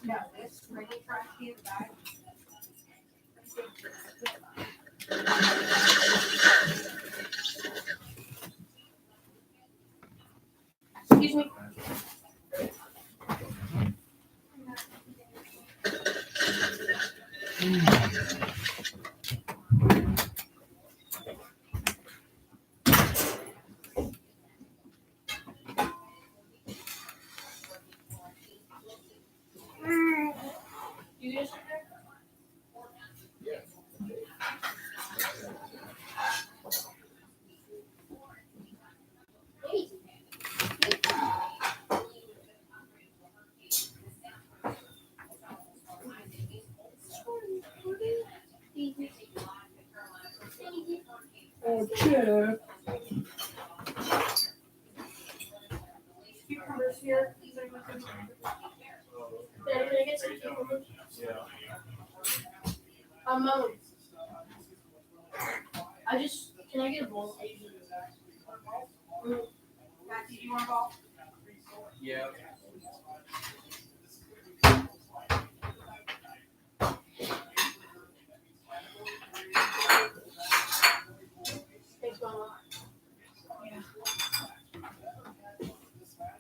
no, this really trash can guy. Excuse me. You guys in there? Hey. Oh, Chip. Cucumbers here. Dad, can I get some cucumbers? Mom. Can I get a bowl? Matthew, do you want a ball? Yeah. Thanks, Mama.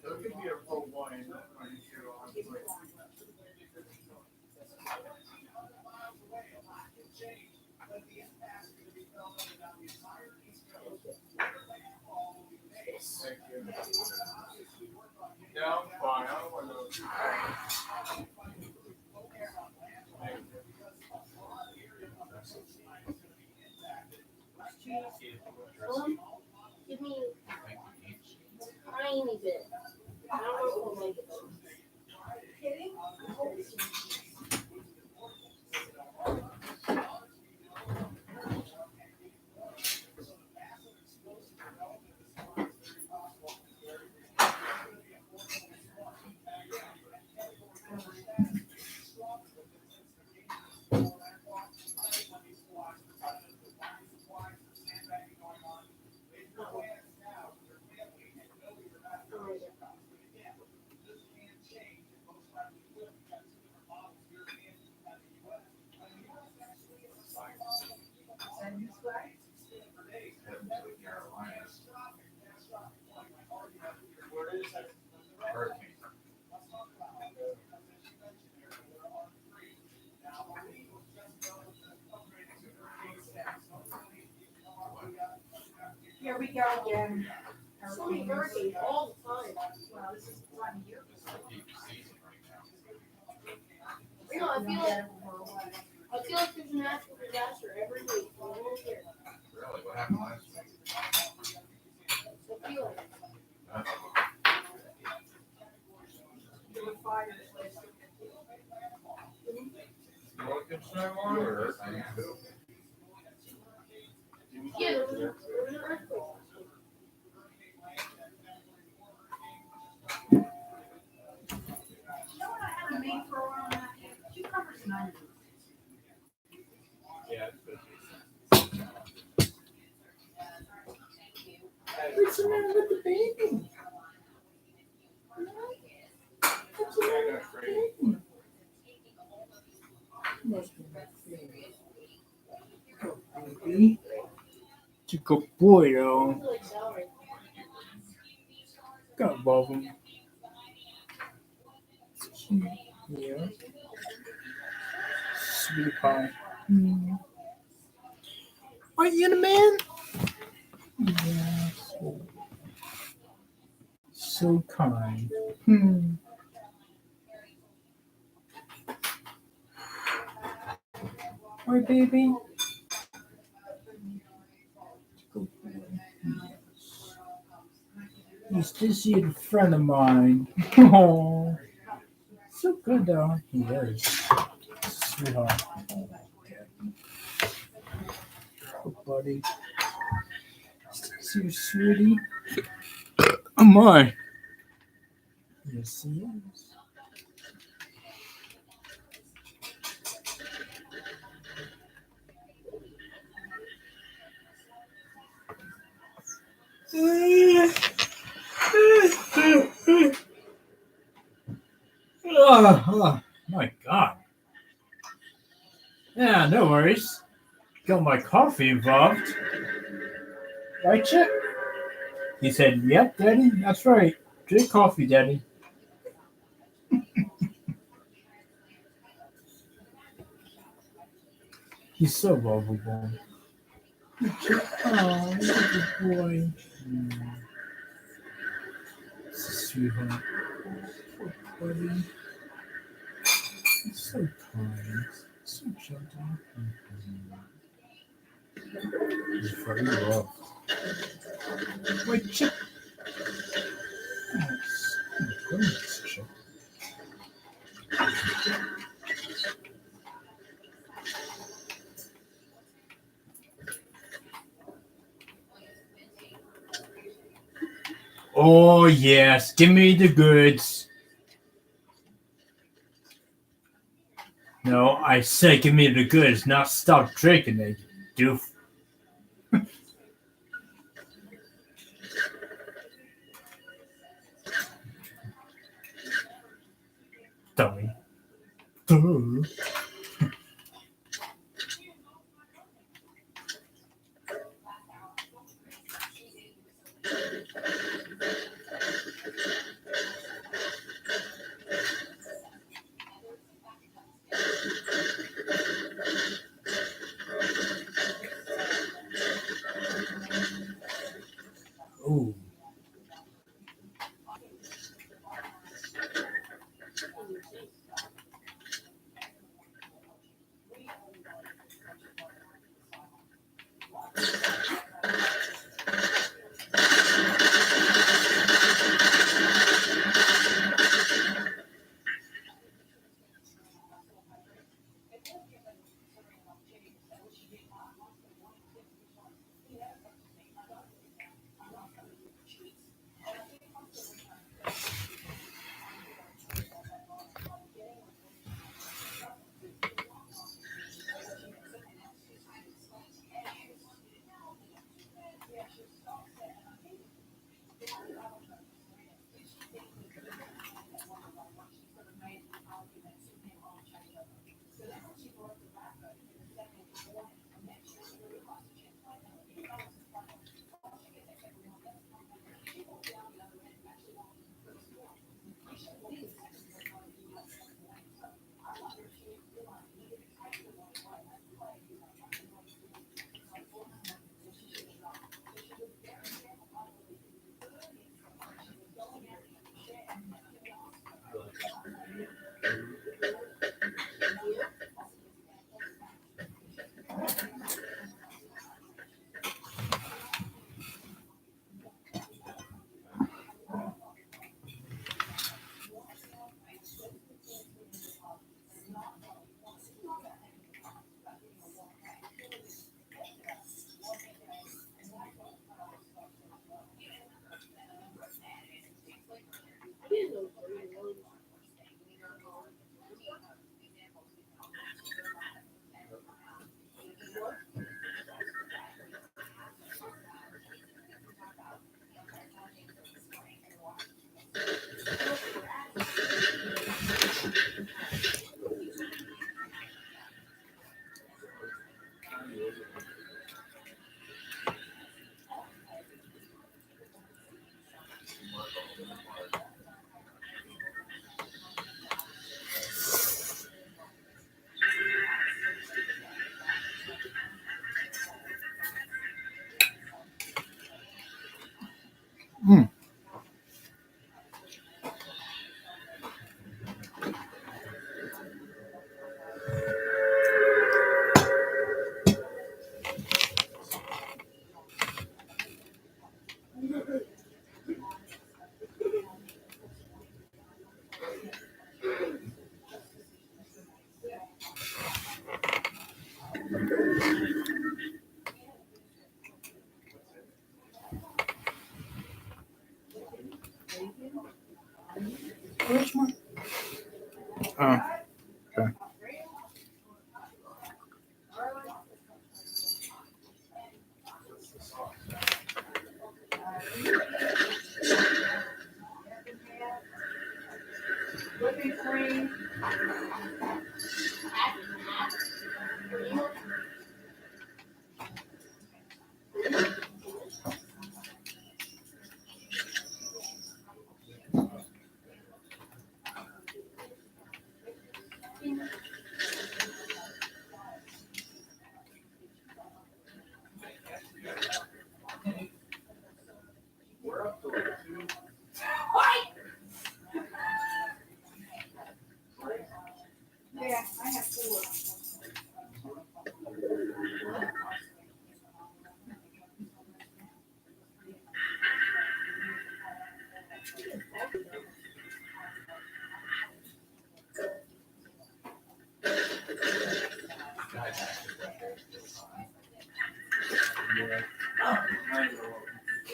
So it could be a full wine. Thank you. Yeah, I'm fine. I don't want to. Mom, give me a tiny bit. I don't know if we'll make it. Kidding? Hurricane. Here we go again. So many hurricanes all the time. Well, this is one year. It's the peak season right now. You know, I feel like there's a natural disaster every week. The whole year. Really? What happened last week? I feel like. There were fires. You want to get some more or? Yeah, there was an earthquake. You know what I had a main throw on that? Cucumbers and onions. Yeah, it's good. What's the matter with the baby? What's the matter with the baby? Must be my favorite. Oh, baby. It's a good boy, though. I feel like celery. God love him. Yeah. Sweet pie. Are you the man? Yeah. So kind. Hi, baby. He's this here friend of mine. Oh, so good though. He is. Sweetheart. Oh, buddy. See you, sweetie. Oh my. Yes, he is. Oh, my God. Yeah, no worries. Got my coffee involved. Right, Chip? He said, yep, Daddy, that's right. Drink coffee, Daddy. He's so lovable. Oh, he's a good boy. It's a sweetheart. Poor buddy. It's so kind. So gentle. He's very loved. Wait, Chip. Yes. Oh, goodness, Chip. Oh, yes. Give me the goods. No, I said give me the goods, not stop drinking it, doof. Dummy. Duh. Ooh. Where's my... Oh, okay. Whipping cream.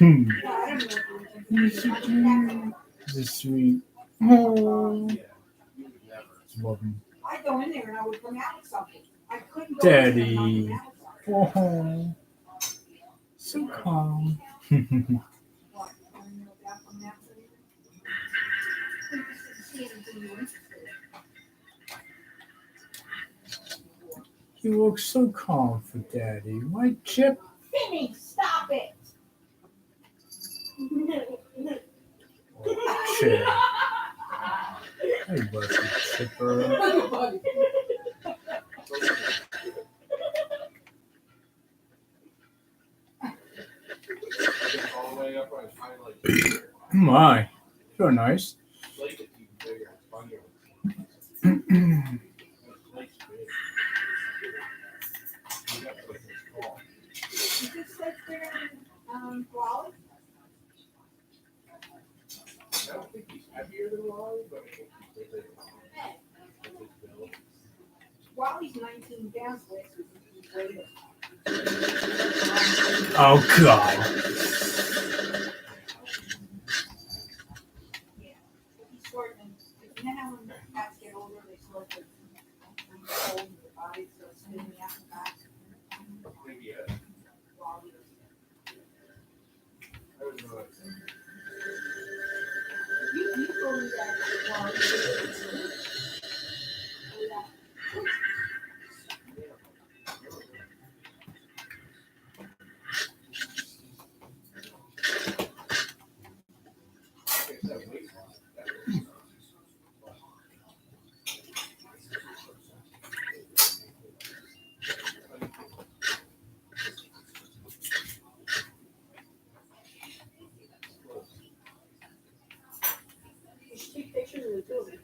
I don't know. This is sweet. Oh, it's loving. I'd go in there and I would come out with something. I couldn't go in there and not Daddy. come out with something. Oh, so calm. What? I don't know about from that one. I just didn't see anything you were interested in. You look so calm for Daddy. Right, Chip? Finny, stop it! Chip. I love you, Chipper. All the way up, I was finally. My, so nice. Lake is even bigger, it's funnier. Lake's big. You got to look at this call. Is this like there in Raleigh? I don't think he's heavier than Raleigh, but I think he's bigger than Raleigh. Raleigh's 19 pounds, West is weighted. Oh, God. Yeah. He's short and, you know how when cats get older, they start to hold in their body, so it's spinning out the back. Maybe, yeah. Raleigh. I would know that. You told me that Raleigh was You should take pictures of the two of them.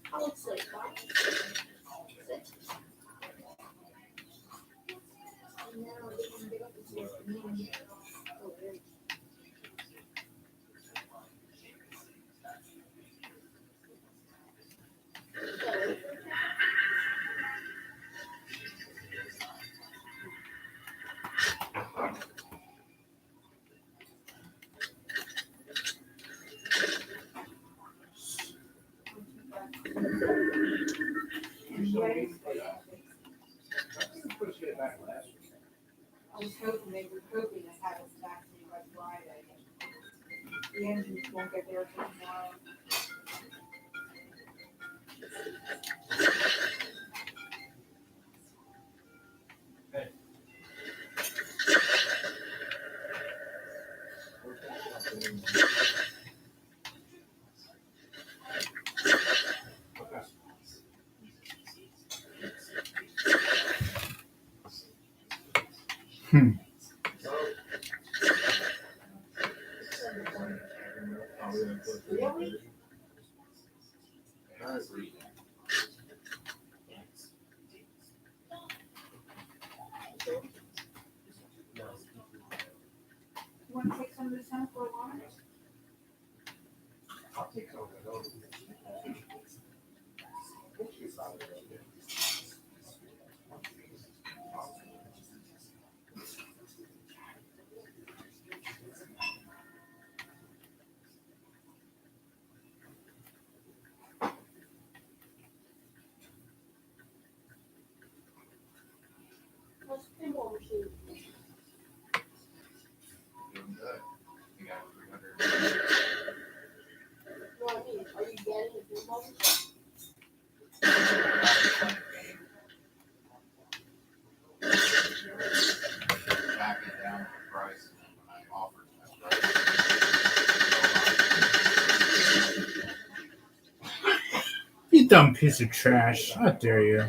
How looks like that? Sit. And now we're getting big up to the Oh, very. I was hoping they were hoping to have it back to me by Friday. The engines won't get there till tomorrow. Really? I agree. You want to take some of this home for a while? I'll take some of it over. What's the pinball machine? Doing good. You got 300. No, I mean, are you getting a pinball machine? Backing down the price when I offered my price. You dumb piece of trash. How dare you?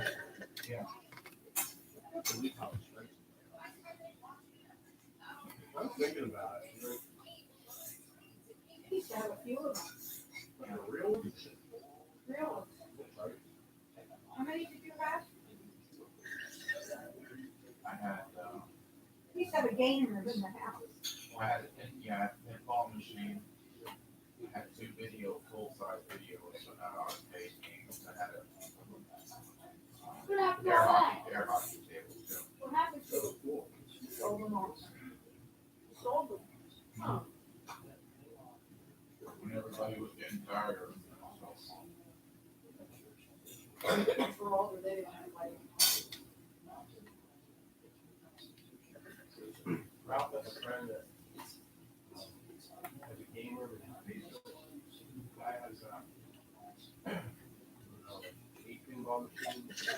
I was thinking about it. He used to have a few of them. Like, real? Real. How many did you have? I had, He used to have a game room in the house. I had, yeah, I had a pinball machine. I had 2 full-size videos, arcade games. I had What happened to air all hockey that? table too. What happened pinball machines,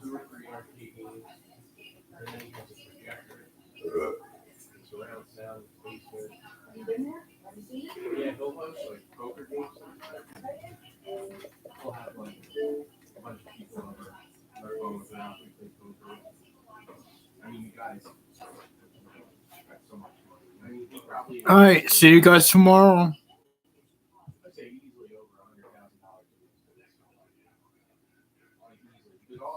2 or 3 arcade games, and then he has a projector, surround sound, basement. Have you been there? Have you seen it? Yeah, he'll host like poker games sometimes. We'll have like a bunch of people over. They're going with out, we play poker. I mean, you guys got so much money. I mean, he probably. All right, see you guys tomorrow.